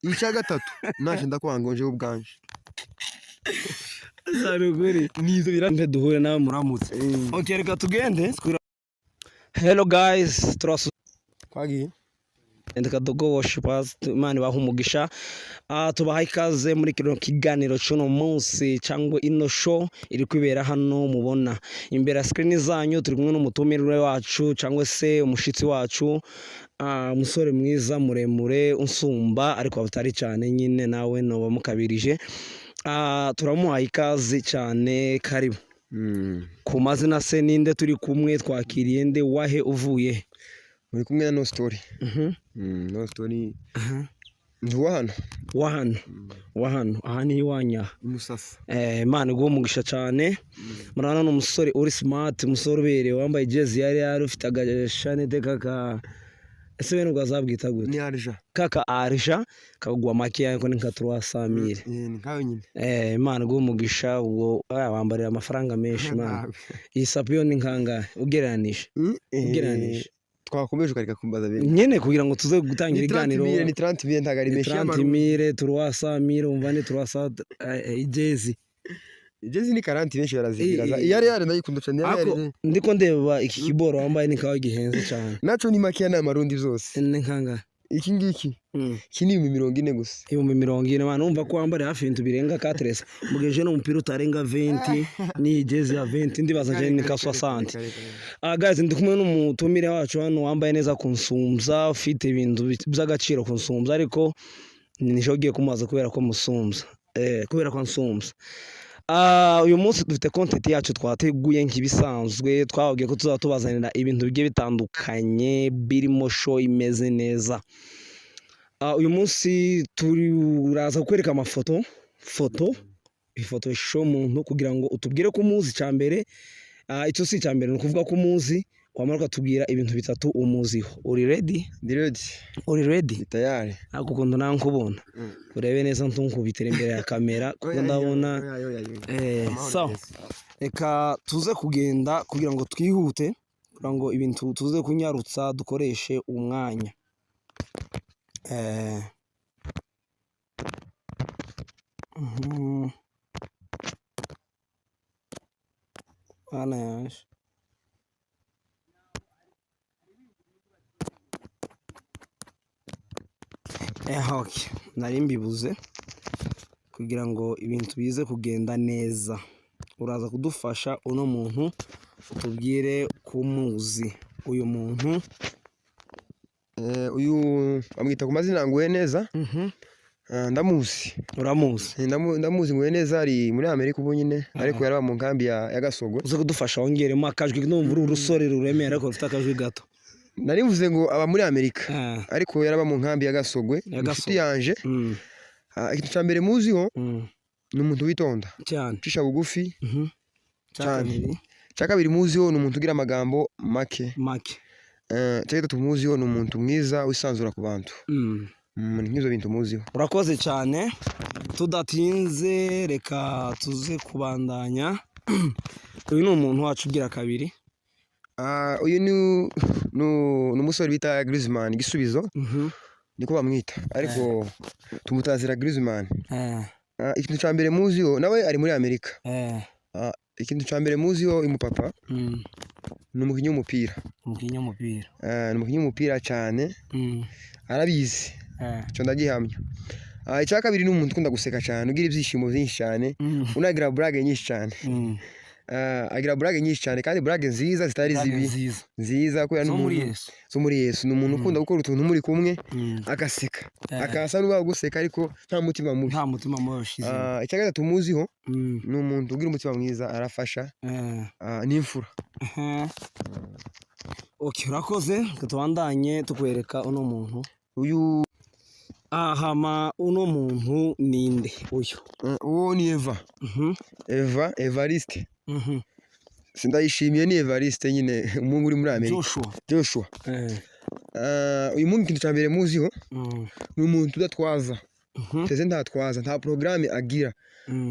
icya gatatu naje ndakwangonje ubwanje Saruguri nizo birande duhure nawe muramutse. Okay, reka tugende. Hello guys, twagiye ndeka dogo worshipers Imana baha umugisha. Tubaha ikaze muri kino kiganiro cy'uno munsi cyangwa ino show iri kwibera hano mubona imbere ya screen zanyu. Turi kumwe n'umutumirwe wacu cyangwa se umushitsi wacu, umusore mwiza muremure unsumba ariko batari cyane nyine nawe no bamukabirije. Turamuha ikaze cyane, karibu. Ku mazina se ninde turi kumwe, twakiriye nde, wahe uvuye? muri kumwe na No Story. No Story ndi wahano aha ni iwanya Musasa. Imana iguha umugisha cyane. Murabona n'umusore uri smart, umusore uberewe wambaye jezi yari ufite agashanete kaka ese bene ubwazabwita gute? Ni Arja kaka Arja kagwa make yako ni nka 300,000. ni nkayo nyine. Imana iguha umugisha, ubwo wambarira amafaranga menshi Imana. Iyi sapiyo ni nkanga ugereranije? Twakomeje ukareka kumbaza bene nyene kugira ngo tuze gutangira iganiro. Ni 30,000 ntago ari menshi. 30,000 300,000 umva ni 300 ijezi ni 40 benshi barazigiraza. Yari ndayikunda cyane. Yari ndiko ndeba iki kiboro wambaye ni kawa gihenze cyane. Naco ni makiya na marundi zose. Ni nkanga iki ngiki kini 40 gusa. 40 bana umva ko wambare hafi ibintu birenga 4 mugeje no umupira utarenga 20 ni jezi ya 20 ndibaza je ni ka 60. Guys ndi kumwe n'umutumire wacu hano wambaye neza kunsumza, ufite ibintu by'agaciro kunsumza ariko nishogiye kumaza kubera ko musumza kubera ko nsumza. Uyu munsi dufite content yacu twateguye nk'ibisanzwe, twahogiye ko tuzatubazanira ibintu bigiye bitandukanye birimo show imeze neza. Uyu munsi turaza kwereka ifoto show umuntu kugira ngo utubwire ko umuzi cyambere. Icyo si cyambere no kuvuga ko umuzi wamaruka tubwira ibintu bitatu umuziho. Uri ready? Uri ready? Tayari. Kuko ndankubona urebe neza ntunkubitire imbere ya kamera kuko ndabona so reka tuze kugenda kugira ngo twihute kugira ngo ibintu tuze kunyarutsa dukoreshe umwanya. Ana yaje okay. Nari mbibuze kugira ngo ibintu bize kugenda neza. Uraza kudufasha uno muntu utubwire kumuzi uyu muntu. Uyu amwita ku mazina nguye neza. Ndamuzi. Uramuzi? Ndamuzi nguye neza, ari muri Amerika ubu nyine ariko yaraba mu nkambi ya Gasogo. Uze kudufasha wongeremo akajwi numva urusore ruremera ariko rufite akajwi gato. Nari mvuze ngo aba muri Amerika ariko yaraba mu nkambi ya Gasogwe. Inshuti yanje. Ikintu cya mbere muziho ni umuntu witonda cyane, cisha bugufi cyane. Cya kabiri muziho ni umuntu ugira amagambo make. Cya gatatu muziho ni umuntu mwiza wisanzura ku bantu. Nk'izo bintu muziho. Urakoze cyane. Tudatinze reka tuze kubandanya. Uyu ni umuntu wacu ugira kabiri. Uyu ni umusore bita Griezmann Gisubizo. Niko bamwita ariko tumutazira Griezmann. Ikintu cya mbere muziho nawe ari muri Amerika. Ikintu cya mbere muziho imupapa ni umukinnyi w'umupira. Ni umukinnyi w'umupira cyane, arabizi cyo ndagihamya. Icya kabiri ni umuntu ukunda guseka cyane, ugira ibyishimo byinshi cyane, unagira blague nyinshi cyane. Agira blague nyinshi cyane kandi blague nziza zitari zibi, nziza kubera n'umuntu zo muri Yesu. Ni umuntu ukunda gukora utuntu muri kumwe agaseka, akasa n'uba guseka ariko nta mutima mubi. Washize. Icya gatatu muziho ni umuntu ugira umutima mwiza, arafasha, n'imfura. Okay, urakoze. Tubandanye tukwereka uno muntu. Uyu hama uno muntu ninde uyu? Uwo ni Evariste. Sindayishimiye ni Evariste nyine umuntu uri muri Amerika. Joshua. Uyu muntu ikintu cya mbere muziho ni umuntu udatwaza. Teze ntatwaza, nta programme agira.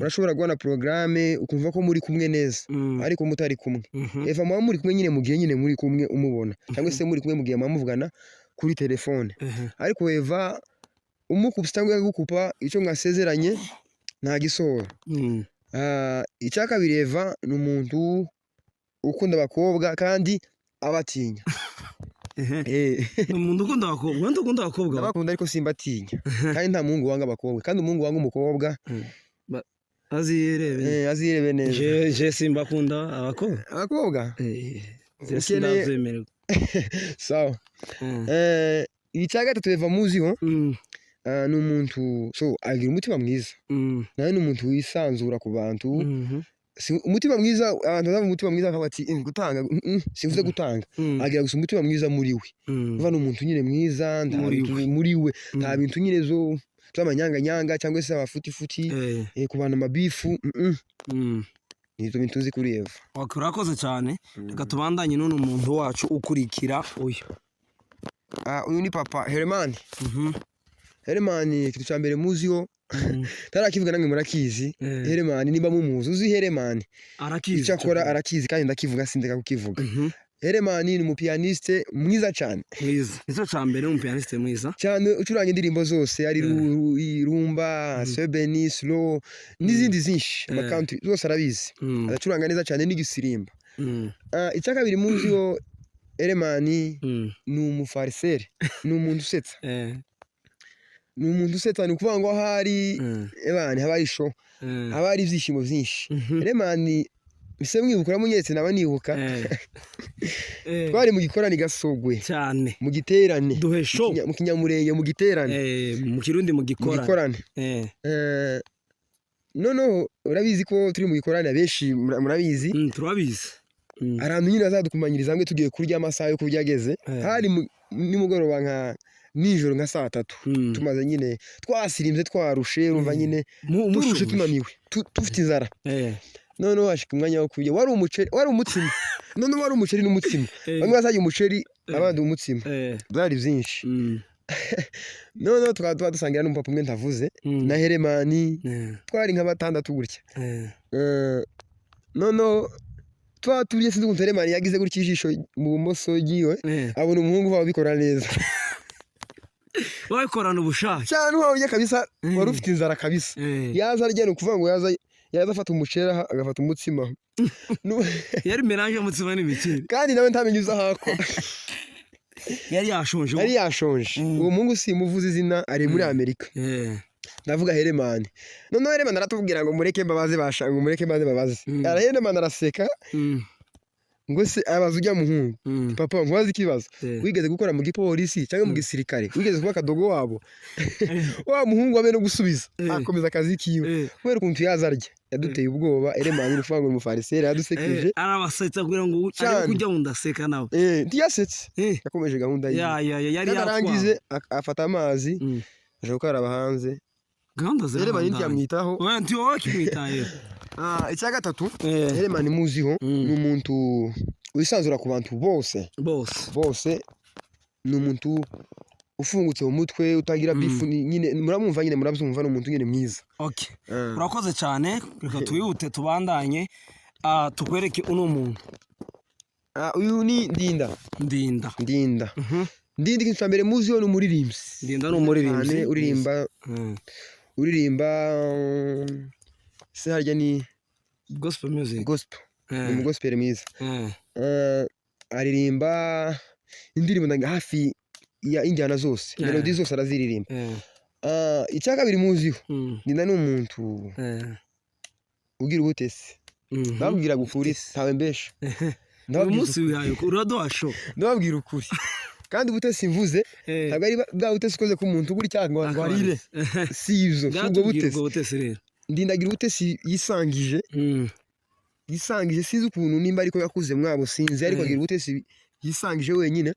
Urashobora guhana programme ukumva ko muri kumwe neza ariko mutari kumwe. Eva mwa muri kumwe nyine mugiye nyine muri kumwe umubona cyangwa se muri kumwe mugiye mwamuvugana kuri telefone. Ariko Eva umukubise cyangwa gukupa icyo mwasezeranye nta gisohora. Icya kabiri Eva ni umuntu ukunda abakobwa kandi abatinya. Umuntu ukunda abakobwa, wenda ukunda abakobwa. Abakunda ariko simbatinya. Kandi nta muhungu wanga abakobwa, kandi umuhungu wanga umukobwa azirebe neza. Je simbakunda abakobwa. Abakobwa? Sindazemererwa. Sawa. Icya gatatu Eva muziho ni umuntu agira umutima mwiza. Nawe ni umuntu wisanzura ku bantu. Umutima mwiza, abantu bava umutima mwiza akavuga ati gutanga sivuze gutanga, agira gusa umutima mwiza muri we. Uva ni umuntu nyine mwiza muri we, nta bintu nyine z'amanyanganyanga cyangwa se abafutifuti ku bantu amabifu. Nizo bintu uzi kuri Eva. Urakoze cyane. Reka tubandanye none umuntu wacu ukurikira uyu. Uyu ni papa Herman. Herman ikintu cya mbere muziho tarakivuga namwe murakizi. Herman nimba mumuzi, uzi Herman arakizi, icyo akora arakizi kandi ndakivuga sindeka kukivuga. Herman ni umupianiste mwiza cyane. Mwiza. Icyo cya mbere umupianiste mwiza cyane, ucuranga indirimbo zose ari rumba, sebeni, slow n'izindi zinshi, country zose arabizi. Aracuranga neza cyane n'igisirimba. Icya kabiri muziho Herman ni umufariseri, ni umuntu usetsa. Ni umuntu usetsa, ni ukuvuga ngo ahari haba ari show, haba ari ibyishimo byinshi. Herman mise mwibukura munyetse naba nibuka twari mu gikorani Gasogwe cyane, mu giterane duhe show mu Kinyamurenge mu giterane, mu Kirundi mu gikorane. Noneho urabizi ko turi mu gikorane abenshi murabizi. Turabizi. Arantu nyine azadukumanyiriza hamwe tugiye kurya amasaha yo kurya ageze. Hari nimugoroba nka nijoro nka 3:00 tumaze nyine twasirimbye twarushe, urumva nyine turushe tunaniwe tufite inzara. Noneho washika umwanya wo kurya, wari umuceri wari umutsima. Noneho wari umuceri n'umutsima, bamwe bazajya umuceri abandi umutsima, byari byinshi. Noneho twaba dusangira n'umupapa umwe ntavuze na Herman, twari nka 6 gutya. Noneho turiye sinzi ukuntu Herman yagize gutya ijisho mu bumoso giwe, abona umuhungu wabo bikora neza. Wakorana ubushake cyane, wabye kabisa, wari ufite inzara kabisa. Yaza arya ukuvuga ngo yaza afata umuceri agafata umutsima. Yari melange umutsima n'imikino, kandi nawe ntamenye uzahako. Yari yashonje. Uwo muhungu simuvuze izina, ari muri Amerika. Ndavuga Herman. Noneho Herman aratubwira ngo mureke mbabaze bashanga, mureke mbaze babaze. Herman araseka ngo se abaza ujya muhungu, papa nkwazi ikibazo, wigeze gukora mu gipolisi cyangwa mu gisirikare, wigeze kuba kadogo wabo? Wa muhungu wabe no gusubiza, akomeza akazi kiwe kubera ukuntu yazarya. Yaduteye ubwoba. Herman urufango umufariseri yadusekeje, arabasetsa kugira ngo ari kujya undaseka nawe. Ntiyasetse, yakomeje gahunda ye. Yari yarangize afata amazi aje gukaraba hanze. Gahunda zera Herman ntiyamwitaho. Nti wowe kimwitaye. Icya gatatu Herman muziho ni umuntu wisanzura ku bantu bose. Ni umuntu ufungutse mu mutwe, utagira bifu nyine, muramwumva nyine, murabyumva, ni umuntu nyine mwiza. Urakoze cyane. Reka twihute tubandanye, tukwereke uno muntu. Uyu ni Ndinda. Ikintu cya mbere muziho ni umuririmbyi. Ndinda ni umuririmbyi uririmba se harya ni gospel music. Ni gospel mwiza. Aririmba indirimbo ndanga hafi ya injyana zose, melody zose araziririmba. Icya kabiri muziho, Ndinda ni umuntu ugira ubutesi. Ndababwira gukuri ntawe mbesha. Ndababwira ukuri kandi ubutesi mvuze ntabwo ari bwa butesi ukoze ku muntu ugura cyangwa ngo arire, si ibyo, si ubwo butesi. Ndindagira ubutesi yisangije, sinzi ukuntu nimba ariko yakuze mwabo sinzi, ariko agira ubutesi yisangije wenyine.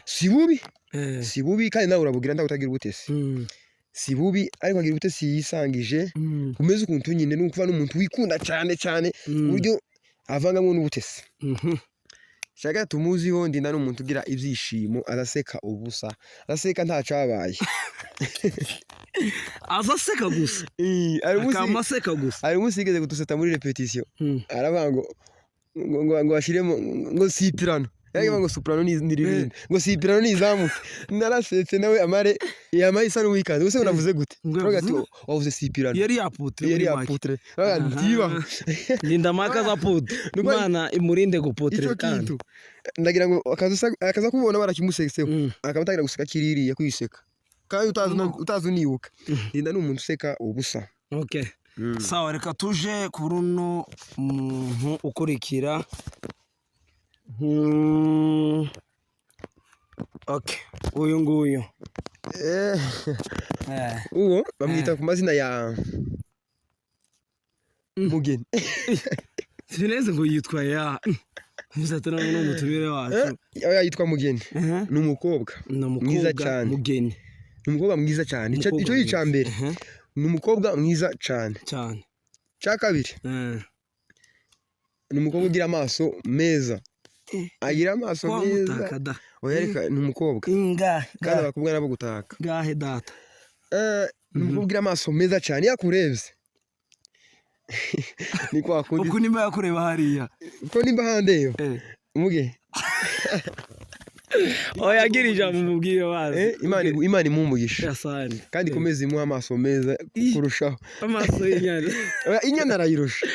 Si bubi kandi nawe urabugira ndaho utagira ubutesi. Si bubi ariko agira ubutesi yisangije, umeze ukuntu nyine, ni ukuva n'umuntu wikunda cyane uburyo avangamo n'ubutesi. Shaka tumuziho, Ndinda ni umuntu ugira ibyishimo, araseka ubusa, araseka nta cabaye. Azaseka gusa. Akamaseka gusa. Ari musigeze guduseta muri repetition. Aravuga ngo ashiremo ngo sipirano. yagiye ngo soprano ni ribindi ngo si piano ni izamuke narasetse nawe amare yamaye isa n'uwikaze use unavuze gute turaga ati wavuze si piano yari aputre ndiba linda maka za putre Imana imurinde guputre kandi ndagira ngo akaza kubona barakimuseseho akamutangira guseka kiririye kwiseka kandi utazi unibuka linda ni umuntu useka ubusa. Okay. Sawa reka tuje ku runo muntu ukurikira. Okay. Uyu nguyu uwo bamwita ku mazina ya Mugeni. Sineze ngo yitwa ya Nzatana n'umutumire wacu. Yitwa Mugeni. Ni umukobwa mwiza cyane. Mugeni. Ni umukobwa mwiza cyane. Icyo yicambere. Ni umukobwa mwiza cyane. Cya kabiri. Ni umukobwa ugira amaso meza. Agira amaso meza. Oyereka ni umukobwa. Kandi abakobwa nabo gutaka. Gahe data. Ni umukobwa ugira amaso meza cyane yakurebye. Ni kwa kundi. Uko nimba yakureba hariya. Uko nimba handeyo. Muge. Oyagira ijambo mubwire bazi. Imana imumugisha. Yasani. Kandi komeza imuha amaso meza kurushaho. Amaso y'inyana. Inyana arayirusha.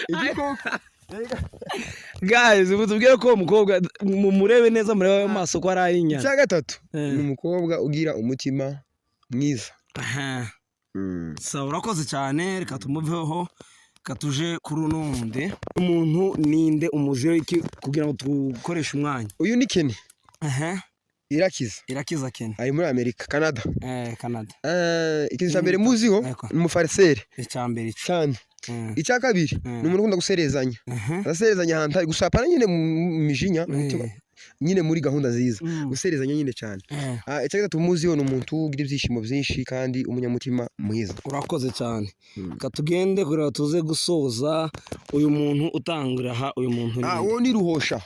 Guys, mutubwire ko umukobwa mumurebe neza murebe amaso ko ari ayinyana. Cya gatatu ni umukobwa ugira umutima mwiza. Sawa urakoze cyane reka tumuveho katuje kuri unundi. Umuntu ninde umuziro iki kugira ngo tukoreshe umwanya. Uyu ni Kenny. Irakiza Kenny. Ari muri Amerika, Canada. Canada. Ikintu cya mbere muziho ni umufariseri. Icyambere cyane. Icya kabiri ni umuntu ukunda guserezanya. Araserezanya ahantu ari gusapana nyine mu mijinya nyine muri gahunda nziza. Guserezanya nyine cyane. Icya gatatu muziho ni umuntu ugira ibyishimo byinshi kandi umunyamutima mwiza. Urakoze cyane. Katugende kureba tuze gusoza uyu muntu utangira aha uyu muntu. Uwo ni Ruhosha.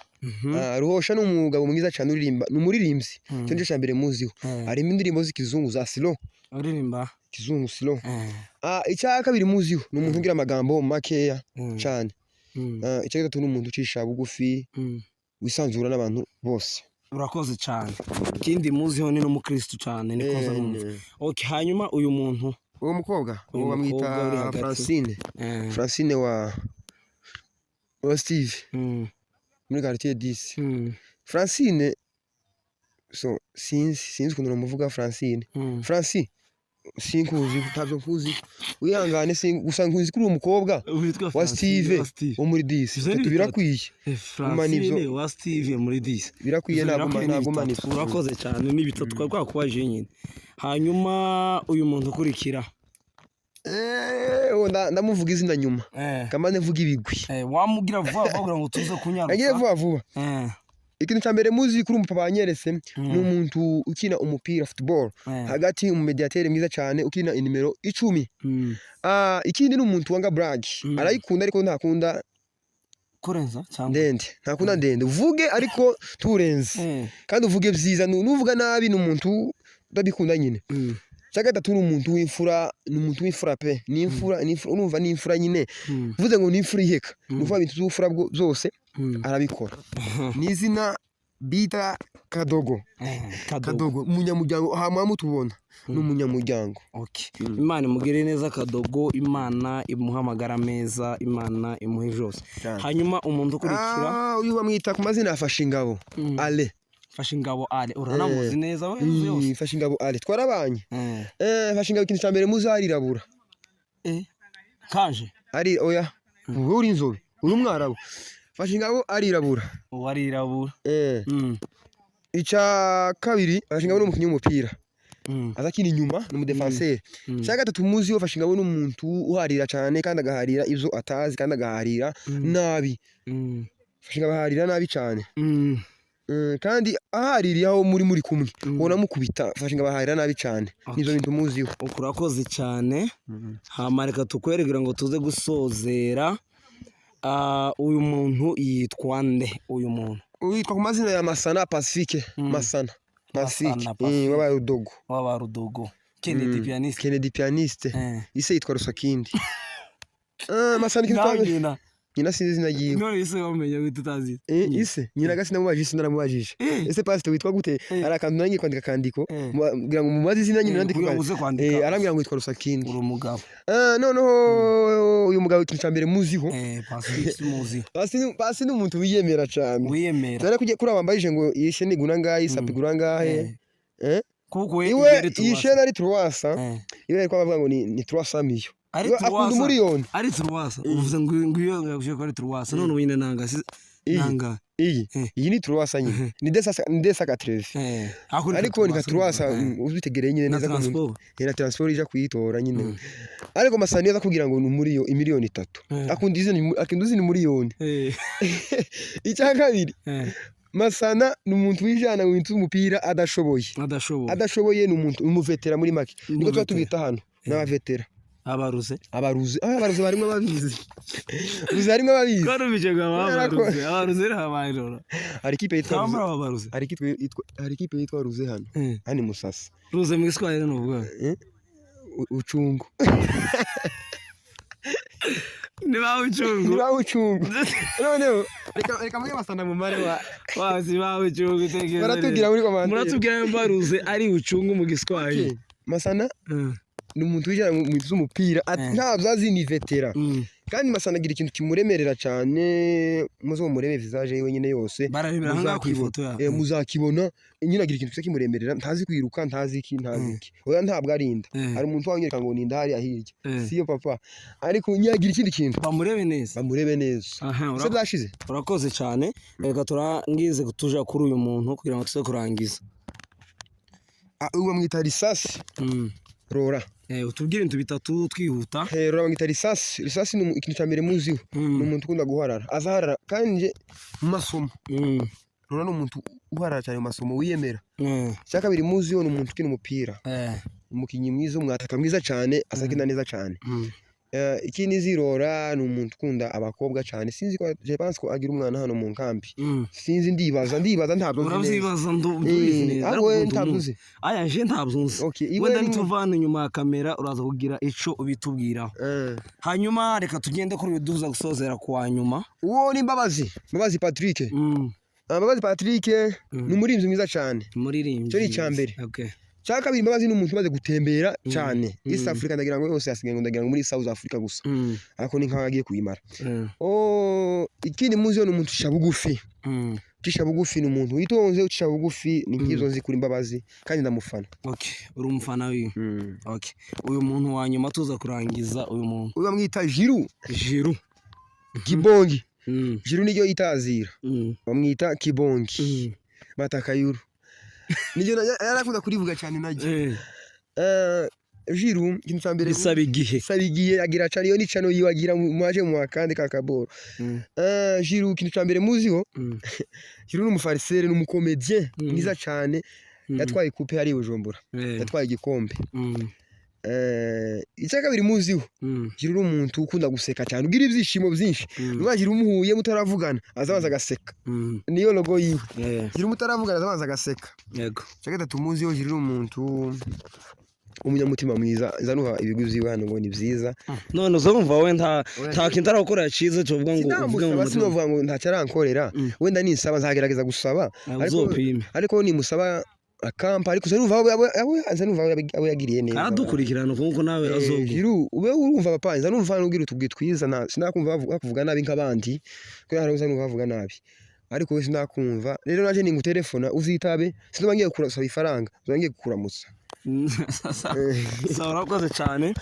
Ruhosha ni umugabo mwiza cyane uririmba ni umuririmbyi. Cyo cya mbere muziho. Harimo indirimbo z'ikizungu za slow. Uririmba kizungu slow. Icya kabiri muziho ni umuntu ugira amagambo makeya cyane. Icya gatatu ni umuntu ucisha bugufi wisanzura n'abantu bose. Urakoze cyane. Ikindi muziho ni n'umukristo cyane niko nza numva. Okay, hanyuma uyu muntu uwo mukobwa uwo bamwita Francine wa Steve muri quartier 10. Francine so sinzi ukuntu namuvuga Francine. Francine sinkuzi utabyo kuzi wihangane gusa nkuzi kuri uwo mukobwa wa Steve wo muri 10 birakwiye. Francine wa Steve muri 10 birakwiye naguma ni. Urakoze cyane ni bitatu twakubaje nyine. Hanyuma uyu muntu ukurikira ndamuvuga izina nyuma kamane mvuga ibigwi wamugira vuba vuba ngo tuze kunyaruka. Agiye vuba ikintu cya mbere muzi kuri umupapa banyeretse ni umuntu ukina umupira football hagati umumediatere mwiza cyane ukina inimero 10. Ikindi ni umuntu wanga brag arayikunda ariko ntakunda kurenza cyangwa ndende ntakunda ndende uvuge ariko turenze kandi uvuge byiza nuvuga nabi ni umuntu ndabikunda nyine. Cya gatatu ni umuntu w'imfura pe ni imfura urumva ni imfura nyine uvuze ngo ni imfura iheka nuvuga ibintu by'ufura byose arabikora. Ni izina bita Kadogo umunyamuryango hamwe mutubona ni umunyamuryango. Okay. Imana imugire neza Kadogo, Imana imuhamagara meza, Imana imuhe jose. Hanyuma umuntu ukurikira uyu bamwita ku mazina afashe ingabo Ale. Fashe ingabo Ale uranamuzi neza we yose. Fashe ingabo Ale twarabanye. Fashe ingabo ikintu cya mbere muzarirabura. Kanje ari oya wowe uri inzobe uri umwarabu. Fashe ingabo arirabura. Warirabura. Icya kabiri fashe ingabo n'umukinnyi w'umupira. Azakina inyuma n'umudefenseur. Cya gatatu muzi fashe ingabo n'umuntu uharira cyane kandi agaharira ibyo atazi kandi agaharira nabi. Fashe ingabo aharira nabi cyane. Kandi ahaririye aho muri kumwe ubona mukubita fashe ingabo aharira nabi cyane. Nizo bintu muziho. Urakoze cyane. Hamareka tukweregera ngo tuze gusozera. Uyu muntu yitwa nde uyu muntu? Witwa ku mazina ya Masana Pacifique. Masana Wabarudogo. Kennedy pianiste. Ise yitwa Rusakindi. Masana nyina sinzi izina ryiwe none ise wamenye wita utazi ise nyina gasi namubajije ise naramubajije ese pastor witwa gute ari akantu nangiye kwandika kandiko kugira ngo mubaze izina nyina nandike arambwira ngo yitwa Rusakindi uri umugabo noneho uyu mugabo ikintu cyambere muziho pasi ni umuntu wiyemera cyane dore kujye kuri abambajije ngo yishe ni guna ngahe isapi guna ngahe kuko iwe yishe ari truwasa iwe ko bavuga ngo ni truwasa miyo akunda umuriyoni ari truwasa uvuze ngo iyo ngashye ko ari truwasa none wine nanga iyi ni truwasa nyine ni desa katreve ariko ni truwasa uzitegereye nyine neza ko era transport ija kuyitora nyine ariko Masani yaza kugira ngo numuriyo imiliyoni 3 akunda izina umuriyoni icya kabiri Masana ni umuntu wijana mu bintu umupira adashoboye ni umuntu umuvetera muri make niko tuba tubita hano n'abavetera abaruze barimo babizi harimo ababizi karubije abaruze habayirora hari ikipe yitwa Ruze hano hani Musasa Ruze mu Giswahili no vuga ucungu niba ucungu noneho reka mwe Masana mu mare wazi bawe ucungu tegeze baratubwira muri komande muratubwira mbaruze ari ucungu mu Giswahili Masana ni umuntu wijana mu bintu by'umupira ntabwo azi ni vetera kandi Masana agira ikintu kimuremerera cyane muzo mureme visage yiwe nyine yose muzakibona nyine agira ikintu kimuremerera ntazi kwiruka ntazi iki oya ntabwo arinda ari umuntu wanyereka ngo ninda hari ahirya siyo papa ariko nyagira ikindi kintu bamurebe neza se byashize urakoze cyane reka turangize kutuja kuri uyu muntu kugira ngo tuze kurangiza uwo mwita Risasi Rora utubwire ibintu bitatu twihuta Rora mwita Risasi ni ikintu cyambere muziho ni umuntu ukunda guharara azaharara kandi mu masomo Rora ni umuntu uharara cyane mu masomo wiyemera cyaka biri muziho ni umuntu ukina umupira umukinyi mwiza umwataka mwiza cyane asakina neza cyane ikindi Zirora ni umuntu ukunda abakobwa cyane sinzi ko je pense ko agira umwana hano mu nkambi sinzi ndibaza ntabwo urazibaza ntabwo aya je ntabwo nzi wenda ntuvana nyuma ya kamera uraza kugira ico ubitubwira hanyuma reka tugende kuri biduza gusozera kwa nyuma uwo ni Mbabazi Patrick Mbabazi Patrick ni umuririmvyi mwiza cyane cyo ni cyambere cyaka kabiri Mbabazi ni umuntu umaze gutembera cyane East Africa ndagira ngo yose asigaye ndagira ngo muri South Africa gusa ariko ni nkaho agiye kuyimara ikindi muziyo ni umuntu ucisha bugufi ni umuntu witonze ucisha bugufi ni nkizo nzi kuri Mbabazi kandi ndamufana uri umufana wiwe uyu muntu wa nyuma tuza kurangiza uyu muntu bamwita Jiru Kibongi Jiru niyo itazira bamwita Kibongi Matakayuru niyo yarakunda kurivuga cyane najye Jiru ikintu cyambere bisabigiye agira cyane yo nicano yiwagira mwaje mu akandi kakaboro Jiru ikintu cyambere muziho Jiru n'umufarisere n'umukomedien mwiza cyane yatwaye coupe hari Bujumbura yatwaye igikombe icyaka biri muziho Jiru umuntu ukunda guseka cyane ugira ibyishimo byinshi mwagira umuhuye mutaravugana azabaza agaseka niyo logo yiwe Jiru mutaravugana azabaza agaseka yego cyaka tumuziho Jiru umuntu umunyamutima mwiza zanuha ibiguzi hano ngo ni byiza none uzumva wenda nta kintu arakora cize cyo vuga ngo uvuga ngo nta cyarankorera wenda ninsaba nzagerageza gusaba ariko ni musaba akampa ariko zanuva abo yagiriye neza aradukurikirana kuko nawe azogo Jiru ube urumva papa zanuva nugira utubwitwiza sinakumva bakuvuga nabi nk'abandi ko hari zanuva bavuga nabi ariko wese nakumva rero naje ningu telefona uzitabe sinabangiye kurasaba ifaranga uzangiye kukuramutsa urakoze cyane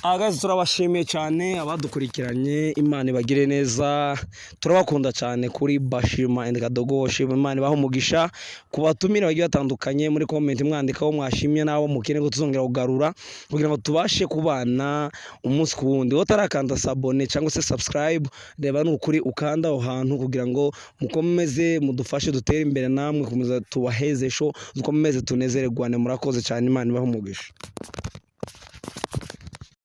ahagaze turabashimiye cyane abadukurikiranye Imana ibagire neza turabakunda cyane kuri Bashima and Kadogo shima Imana ibaho umugisha kubatumira bagiye batandukanye muri comment mwandikaho mwashimye nawo mukene ngo tuzongera kugarura kugira ngo tubashe kubana umunsi ku wundi wotarakanda sabone cyangwa se subscribe reba n'ukuri ukanda aho hantu kugira ngo mukomeze mudufashe dutere imbere namwe kumeza tubahezesho dukomeze tunezererwane murakoze cyane Imana ibaho umugisha.